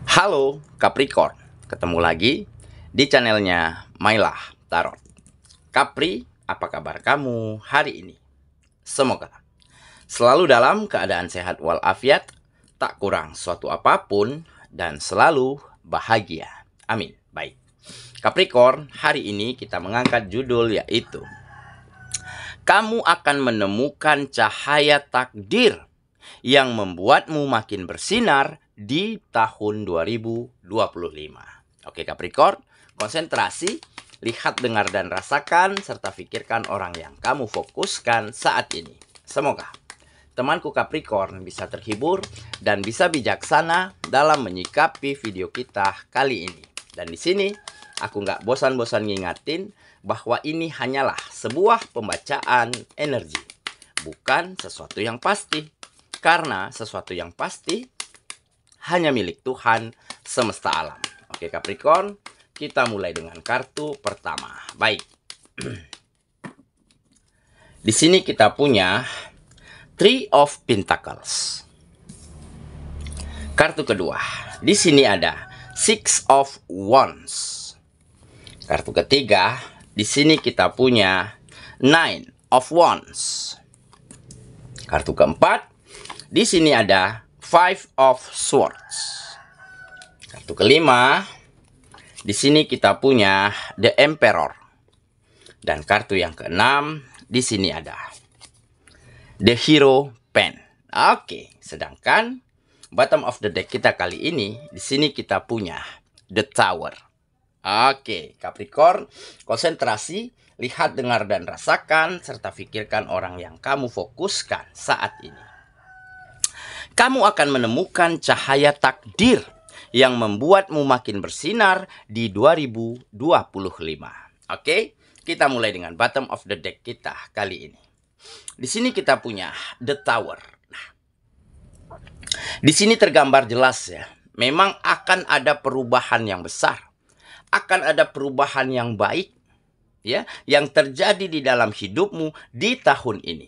Halo Capricorn, ketemu lagi di channelnya Mailah Tarot. Capri, apa kabar kamu hari ini? Semoga selalu dalam keadaan sehat walafiat, tak kurang suatu apapun, dan selalu bahagia. Amin. Baik, Capricorn, hari ini kita mengangkat judul yaitu kamu akan menemukan cahaya takdir yang membuatmu makin bersinar di tahun 2025. Oke Capricorn, konsentrasi, lihat, dengar, dan rasakan, serta pikirkan orang yang kamu fokuskan saat ini. Semoga temanku Capricorn bisa terhibur dan bisa bijaksana dalam menyikapi video kita kali ini. Dan di sini aku nggak bosan-bosan ngingatin bahwa ini hanyalah sebuah pembacaan energi, bukan sesuatu yang pasti. Karena sesuatu yang pasti hanya milik Tuhan semesta alam. Oke Capricorn, kita mulai dengan kartu pertama. Baik. Di sini kita punya Three of Pentacles. Kartu kedua. Di sini ada Six of Wands. Kartu ketiga, di sini kita punya Nine of Wands. Kartu keempat, di sini ada Five of Swords. Kartu kelima, di sini kita punya The Emperor. Dan kartu yang keenam, di sini ada The Hero Pen. Oke, sedangkan bottom of the deck kita kali ini, di sini kita punya The Tower. Oke, Capricorn, konsentrasi, lihat, dengar, dan rasakan, serta pikirkan orang yang kamu fokuskan saat ini. Kamu akan menemukan cahaya takdir yang membuatmu makin bersinar di 2025. Oke, kita mulai dengan bottom of the deck kita kali ini. Di sini kita punya The Tower. Nah, di sini tergambar jelas ya, memang akan ada perubahan yang besar. Akan ada perubahan yang baik ya, yang terjadi di dalam hidupmu di tahun ini.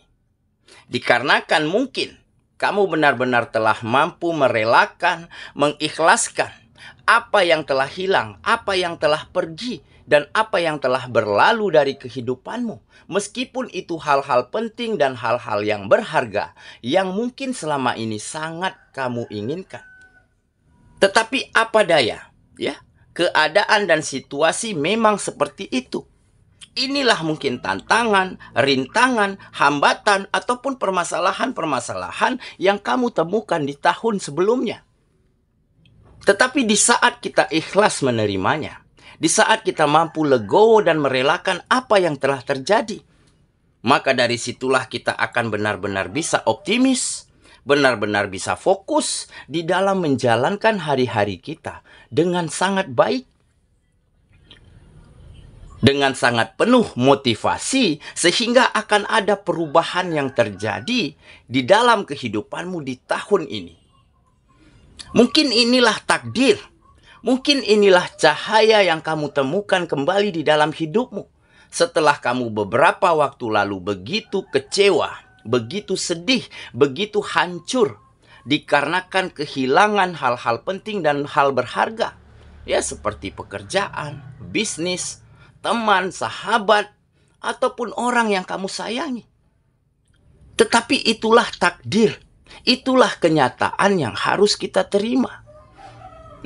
Dikarenakan mungkin kamu benar-benar telah mampu merelakan, mengikhlaskan apa yang telah hilang, apa yang telah pergi, dan apa yang telah berlalu dari kehidupanmu. Meskipun itu hal-hal penting dan hal-hal yang berharga, yang mungkin selama ini sangat kamu inginkan. Tetapi apa daya, ya, keadaan dan situasi memang seperti itu. Inilah mungkin tantangan, rintangan, hambatan, ataupun permasalahan-permasalahan yang kamu temukan di tahun sebelumnya. Tetapi di saat kita ikhlas menerimanya, di saat kita mampu legowo dan merelakan apa yang telah terjadi, maka dari situlah kita akan benar-benar bisa optimis, benar-benar bisa fokus di dalam menjalankan hari-hari kita dengan sangat baik, dengan sangat penuh motivasi, sehingga akan ada perubahan yang terjadi di dalam kehidupanmu di tahun ini. Mungkin inilah takdir, mungkin inilah cahaya yang kamu temukan kembali di dalam hidupmu setelah kamu beberapa waktu lalu begitu kecewa, begitu sedih, begitu hancur dikarenakan kehilangan hal-hal penting dan hal berharga, ya, seperti pekerjaan, bisnis, teman, sahabat, ataupun orang yang kamu sayangi. Tetapi itulah takdir, itulah kenyataan yang harus kita terima.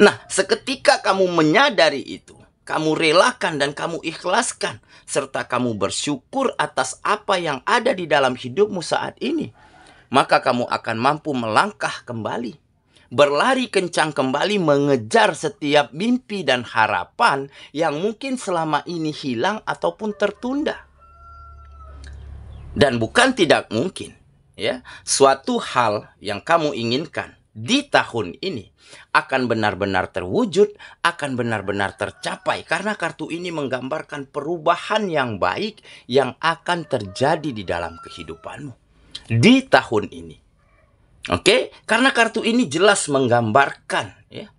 Nah, seketika kamu menyadari itu, kamu relakan dan kamu ikhlaskan, serta kamu bersyukur atas apa yang ada di dalam hidupmu saat ini, maka kamu akan mampu melangkah kembali, berlari kencang kembali, mengejar setiap mimpi dan harapan yang mungkin selama ini hilang ataupun tertunda. Dan bukan tidak mungkin, ya, suatu hal yang kamu inginkan di tahun ini akan benar-benar terwujud, akan benar-benar tercapai, karena kartu ini menggambarkan perubahan yang baik yang akan terjadi di dalam kehidupanmu di tahun ini. Oke, karena kartu ini jelas menggambarkan, ya,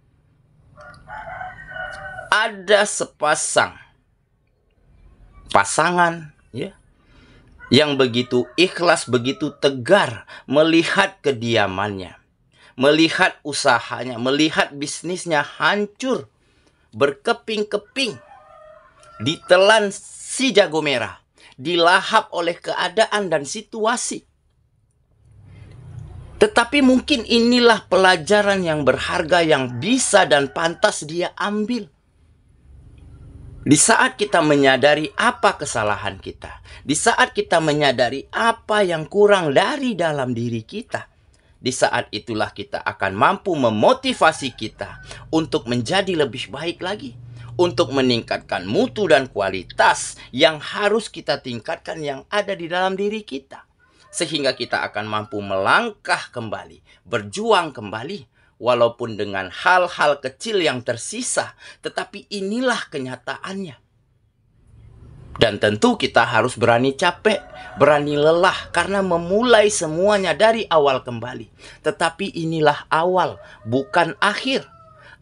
ada sepasang pasangan, ya, yang begitu ikhlas, begitu tegar melihat kediamannya, melihat usahanya, melihat bisnisnya hancur, berkeping-keping, ditelan si jago merah, dilahap oleh keadaan dan situasi. Tetapi mungkin inilah pelajaran yang berharga yang bisa dan pantas dia ambil. Di saat kita menyadari apa kesalahan kita, di saat kita menyadari apa yang kurang dari dalam diri kita, di saat itulah kita akan mampu memotivasi kita untuk menjadi lebih baik lagi, untuk meningkatkan mutu dan kualitas yang harus kita tingkatkan yang ada di dalam diri kita. Sehingga kita akan mampu melangkah kembali, berjuang kembali, walaupun dengan hal-hal kecil yang tersisa, tetapi inilah kenyataannya. Dan tentu kita harus berani capek, berani lelah, karena memulai semuanya dari awal kembali. Tetapi inilah awal, bukan akhir.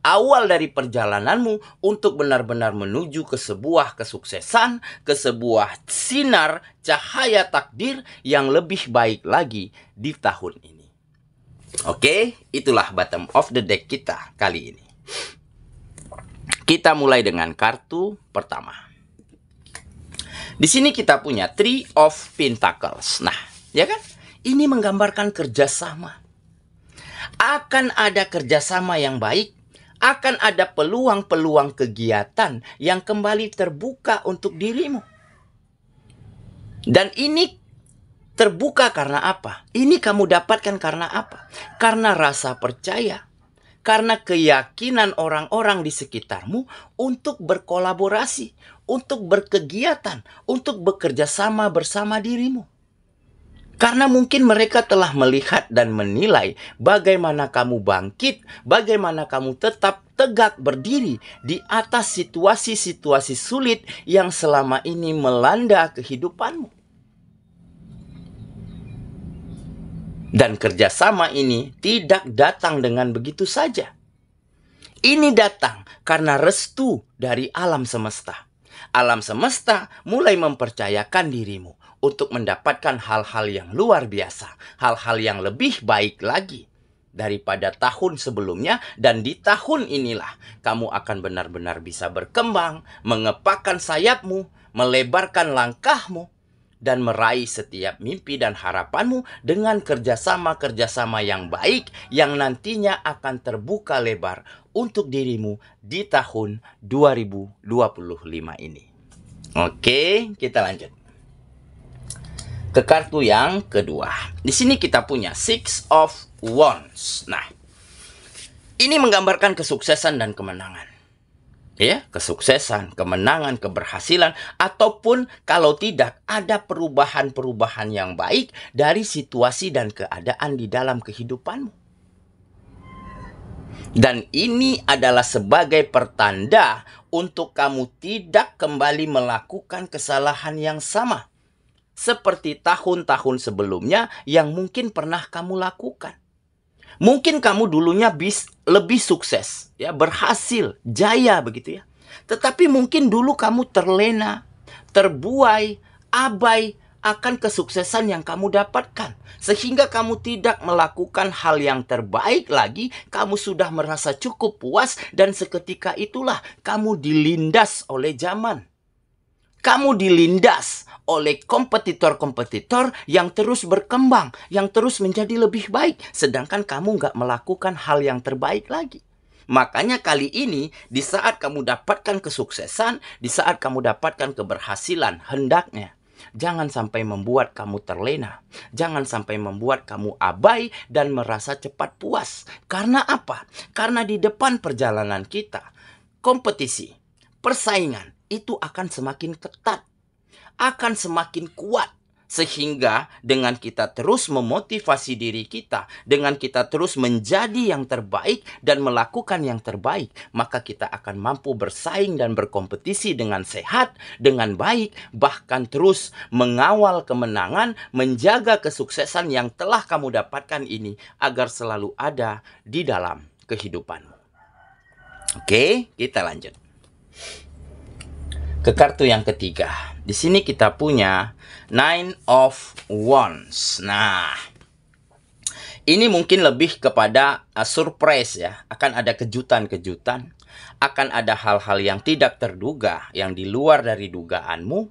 Awal dari perjalananmu untuk benar-benar menuju ke sebuah kesuksesan, ke sebuah sinar cahaya takdir yang lebih baik lagi di tahun ini. Oke, itulah bottom of the deck kita kali ini. Kita mulai dengan kartu pertama. Di sini kita punya Three of Pentacles. Nah, ya kan? Ini menggambarkan kerjasama. Akan ada kerjasama yang baik. Akan ada peluang-peluang kegiatan yang kembali terbuka untuk dirimu. Dan ini terbuka karena apa? Ini kamu dapatkan karena apa? Karena rasa percaya. Karena keyakinan orang-orang di sekitarmu untuk berkolaborasi, untuk berkegiatan, untuk bekerja sama bersama dirimu. Karena mungkin mereka telah melihat dan menilai bagaimana kamu bangkit, bagaimana kamu tetap tegak berdiri di atas situasi-situasi sulit yang selama ini melanda kehidupanmu. Dan kerjasama ini tidak datang dengan begitu saja. Ini datang karena restu dari alam semesta. Alam semesta mulai mempercayakan dirimu untuk mendapatkan hal-hal yang luar biasa, hal-hal yang lebih baik lagi daripada tahun sebelumnya. Dan di tahun inilah kamu akan benar-benar bisa berkembang, mengepakkan sayapmu, melebarkan langkahmu, dan meraih setiap mimpi dan harapanmu dengan kerjasama-kerjasama yang baik yang nantinya akan terbuka lebar untuk dirimu di tahun 2025 ini. Oke, kita lanjut ke kartu yang kedua. Di sini kita punya Six of Wands. Nah, ini menggambarkan kesuksesan dan kemenangan. Ya, kesuksesan, kemenangan, keberhasilan, ataupun kalau tidak ada perubahan-perubahan yang baik dari situasi dan keadaan di dalam kehidupanmu. Dan ini adalah sebagai pertanda untuk kamu tidak kembali melakukan kesalahan yang sama seperti tahun-tahun sebelumnya yang mungkin pernah kamu lakukan. Mungkin kamu dulunya lebih sukses, ya, berhasil, jaya begitu ya. Tetapi mungkin dulu kamu terlena, terbuai, abai akan kesuksesan yang kamu dapatkan. Sehingga kamu tidak melakukan hal yang terbaik lagi, kamu sudah merasa cukup puas dan seketika itulah kamu dilindas oleh zaman. Kamu dilindas oleh kompetitor-kompetitor yang terus berkembang, yang terus menjadi lebih baik. Sedangkan kamu nggak melakukan hal yang terbaik lagi. Makanya kali ini, di saat kamu dapatkan kesuksesan, di saat kamu dapatkan keberhasilan, hendaknya jangan sampai membuat kamu terlena. Jangan sampai membuat kamu abai dan merasa cepat puas. Karena apa? Karena di depan perjalanan kita, kompetisi, persaingan, itu akan semakin ketat, akan semakin kuat. Sehingga dengan kita terus memotivasi diri kita, dengan kita terus menjadi yang terbaik dan melakukan yang terbaik, maka kita akan mampu bersaing dan berkompetisi dengan sehat, dengan baik, bahkan terus mengawal kemenangan, menjaga kesuksesan yang telah kamu dapatkan ini agar selalu ada di dalam kehidupanmu. Oke, kita lanjut ke kartu yang ketiga. Di sini kita punya Nine of Wands. Nah, Ini mungkin lebih kepada surprise ya. Akan ada kejutan-kejutan. Akan ada hal-hal yang tidak terduga, yang di luar dari dugaanmu,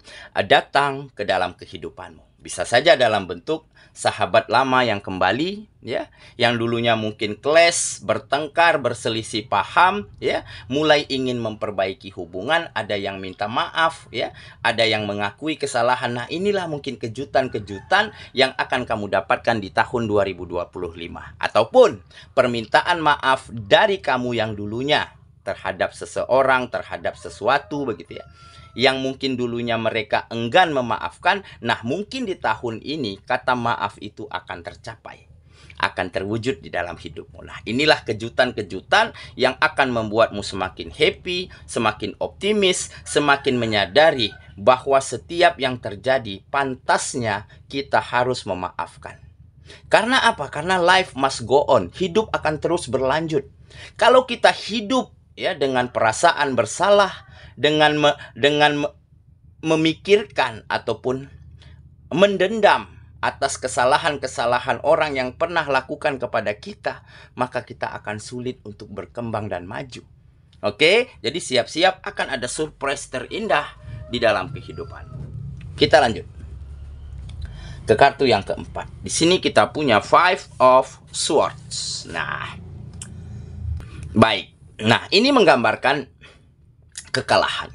datang ke dalam kehidupanmu. Bisa saja dalam bentuk sahabat lama yang kembali, ya, yang dulunya mungkin clash, bertengkar, berselisih paham, ya, mulai ingin memperbaiki hubungan, ada yang minta maaf, ya, ada yang mengakui kesalahan. Nah, inilah mungkin kejutan-kejutan yang akan kamu dapatkan di tahun 2025. Ataupun permintaan maaf dari kamu yang dulunya terhadap seseorang, terhadap sesuatu, begitu ya, yang mungkin dulunya mereka enggan memaafkan. Nah, mungkin di tahun ini kata maaf itu akan tercapai, akan terwujud di dalam hidupmu. Nah, inilah kejutan-kejutan yang akan membuatmu semakin happy, semakin optimis, semakin menyadari bahwa setiap yang terjadi pantasnya kita harus memaafkan. Karena apa? Karena life must go on. Hidup akan terus berlanjut. Kalau kita hidup ya dengan perasaan bersalah, dengan memikirkan ataupun mendendam atas kesalahan-kesalahan orang yang pernah lakukan kepada kita, maka kita akan sulit untuk berkembang dan maju. Oke, jadi siap-siap akan ada surprise terindah di dalam kehidupan. Kita lanjut ke kartu yang keempat. Di sini kita punya Five of Swords. Nah, baik. Nah, ini menggambarkan kekalahan,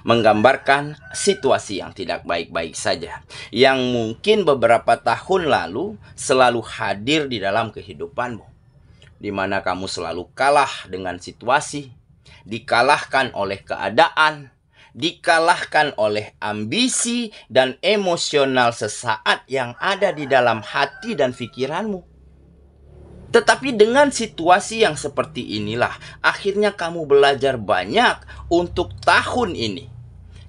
menggambarkan situasi yang tidak baik-baik saja, yang mungkin beberapa tahun lalu selalu hadir di dalam kehidupanmu, di mana kamu selalu kalah dengan situasi, dikalahkan oleh keadaan, dikalahkan oleh ambisi dan emosional sesaat yang ada di dalam hati dan pikiranmu. Tetapi dengan situasi yang seperti inilah, akhirnya kamu belajar banyak untuk tahun ini.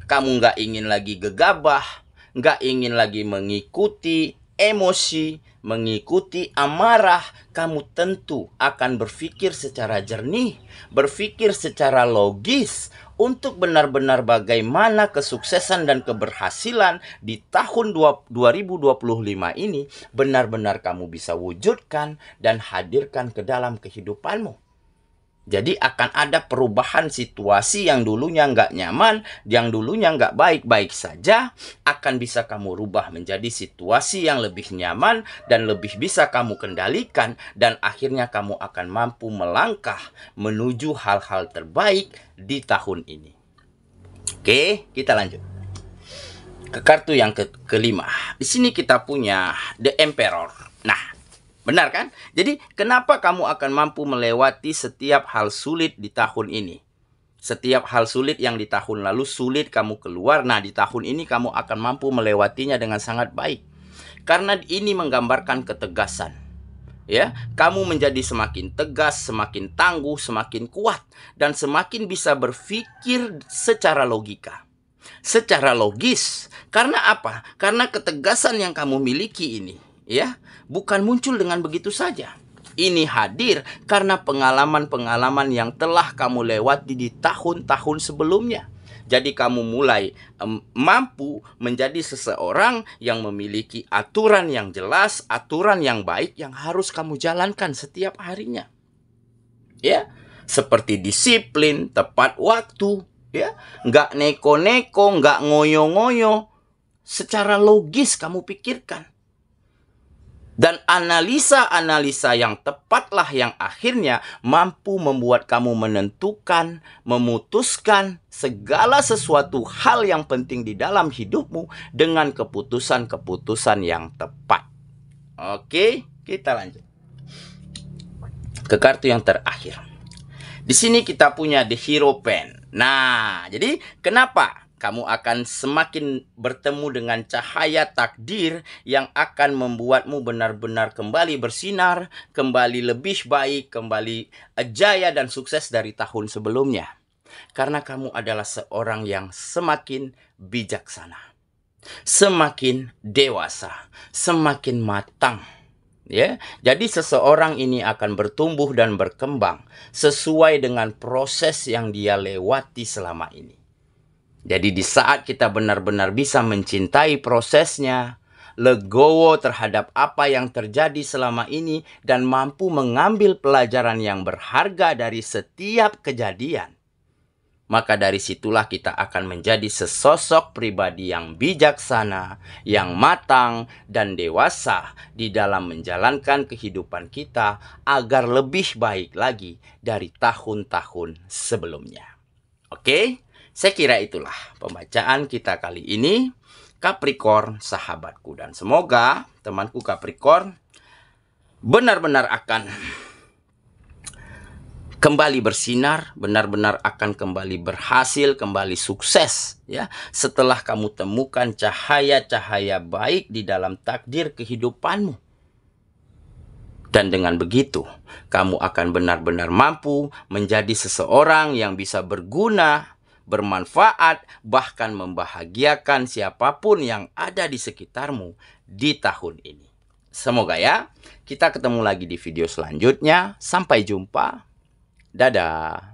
Kamu nggak ingin lagi gegabah, nggak ingin lagi mengikuti emosi, mengikuti amarah. Kamu tentu akan berpikir secara jernih, berpikir secara logis, untuk benar-benar bagaimana kesuksesan dan keberhasilan di tahun 2025 ini benar-benar kamu bisa wujudkan dan hadirkan ke dalam kehidupanmu. Jadi akan ada perubahan situasi yang dulunya nggak nyaman, yang dulunya nggak baik-baik saja, akan bisa kamu rubah menjadi situasi yang lebih nyaman dan lebih bisa kamu kendalikan, dan akhirnya kamu akan mampu melangkah menuju hal-hal terbaik di tahun ini. Oke, kita lanjut ke kartu yang kelima. Di sini kita punya The Emperor. Nah, benar kan? Jadi kenapa kamu akan mampu melewati setiap hal sulit di tahun ini? Setiap hal sulit yang di tahun lalu sulit kamu keluar. Nah, di tahun ini kamu akan mampu melewatinya dengan sangat baik. Karena ini menggambarkan ketegasan. Ya, kamu menjadi semakin tegas, semakin tangguh, semakin kuat, dan semakin bisa berpikir secara logika, secara logis. Karena apa? Karena ketegasan yang kamu miliki ini, ya, bukan muncul dengan begitu saja. Ini hadir karena pengalaman-pengalaman yang telah kamu lewati di tahun-tahun sebelumnya. Jadi kamu mulai mampu menjadi seseorang yang memiliki aturan yang jelas, aturan yang baik yang harus kamu jalankan setiap harinya. Ya, seperti disiplin, tepat waktu, ya, nggak neko-neko, nggak ngoyo-ngoyo. Secara logis kamu pikirkan. Dan analisa-analisa yang tepatlah yang akhirnya mampu membuat kamu menentukan, memutuskan segala sesuatu hal yang penting di dalam hidupmu dengan keputusan-keputusan yang tepat. Oke, kita lanjut ke kartu yang terakhir. Di sini kita punya The Hierophant. Nah, jadi kenapa kamu akan semakin bertemu dengan cahaya takdir yang akan membuatmu benar-benar kembali bersinar, kembali lebih baik, kembali jaya dan sukses dari tahun sebelumnya. Karena kamu adalah seorang yang semakin bijaksana, semakin dewasa, semakin matang. Ya, jadi seseorang ini akan bertumbuh dan berkembang sesuai dengan proses yang dia lewati selama ini. Jadi di saat kita benar-benar bisa mencintai prosesnya, legowo terhadap apa yang terjadi selama ini, dan mampu mengambil pelajaran yang berharga dari setiap kejadian, maka dari situlah kita akan menjadi sesosok pribadi yang bijaksana, yang matang, dan dewasa di dalam menjalankan kehidupan kita agar lebih baik lagi dari tahun-tahun sebelumnya. Oke, saya kira itulah pembacaan kita kali ini, Capricorn sahabatku. Dan semoga temanku Capricorn benar-benar akan kembali bersinar, benar-benar akan kembali berhasil, kembali sukses ya. Setelah kamu temukan cahaya-cahaya baik di dalam takdir kehidupanmu. Dan dengan begitu, kamu akan benar-benar mampu menjadi seseorang yang bisa berguna, bermanfaat, bahkan membahagiakan siapapun yang ada di sekitarmu di tahun ini. Semoga ya, kita ketemu lagi di video selanjutnya. Sampai jumpa. Dadah.